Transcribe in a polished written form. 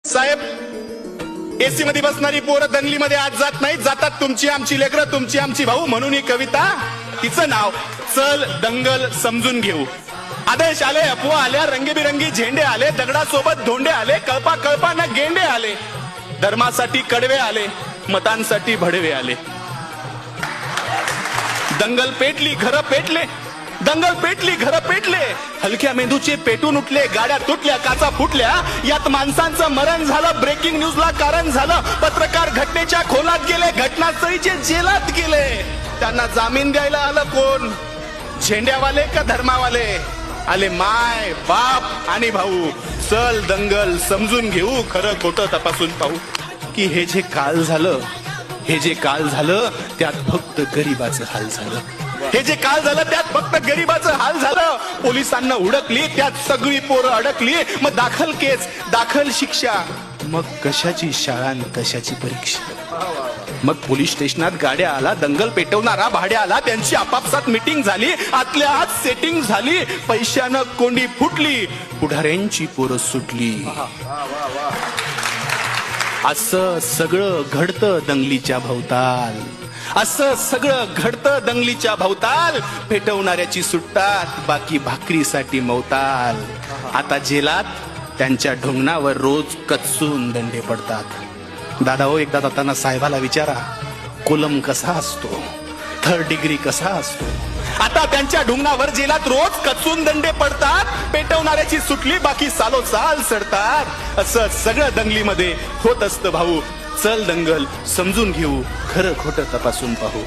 साहेब, AC मध्ये बसणारी पोरं दंगलीमध्ये आज जात नाहीत, जातात तुमची आमची लेकरं, तुमची आमची भाऊ. म्हणून ही कविता, तिचं नाव चल दंगल समजून घेऊ. आदेश आले, अफवा आल्या, रंगीबिरंगी झेंडे आले, दगडासोबत धोंडे आले, कळपा कळपाना गेंडे आले, धर्मासाठी कडवे आले, मतांसाठी भडवे आले. दंगल पेटली, घरं पेटले, दंगल पेटली, घरं पेटले, हलक्या मेंदूचे पेटून उठले, गाड्या तुटल्या, काचा फुटल्या, यात माणसांचं मरण झालं, ब्रेकिंग न्यूजला कारण झालं, पत्रकार घटनेच्या खोलात गेले, घटनास्थळीचे जेलात गेले. त्यांना जामीन द्यायला आलं कोण? झेंड्यावाले का धर्मावाले? आले माय, बाप आणि भाऊ. चल दंगल समजून घेऊ, खरं खोटं तपासून पाहू. की हे जे काल झालं, हे जे काल झालं, त्यात फक्त गरीबाचं हाल झालं. हे जे काल झालं त्यात फक्त गरीबाचं हाल झालं. पोलिसांना हुडकली, त्यात सगळी पोरं अडकली. मग दाखल केस, दाखल शिक्षा, मग कशाची शाळा न कशाची परीक्षा. मग पोलीस स्टेशनात गाड्या आला, दंगल पेटवणारा भाड्या आला, त्यांची आपापसात मीटिंग झाली, आतल्या आत सेटिंग झाली, पैशानं कोंडी फुटली, पुढाऱ्यांची पोरं सुटली. असं सगळं घडतं दंगलीच्या भोवताल, असं सगळं घडतं दंगलीच्या भोवताल. पेटवणाऱ्याची सुटतात, बाकी भाकरीसाठी मवताल. आता जेलात त्यांच्या ढुंगणावर रोज कचून दंडे पडतात. दादा हो, एकदा जाताना साहेबाला विचारा, कोलम कसा असतो, थर्ड डिग्री कसा असतो. आता त्यांच्या ढुंगणावर जेलात रोज कचून दंडे पडतात. पेटवणाऱ्याची सुटली, बाकी सालोसाल सडतात. असं सगळं दंगलीमध्ये होत असतं भाऊ. चल दंगल समजून घेऊ, खरं खोटं तपासून पाहू.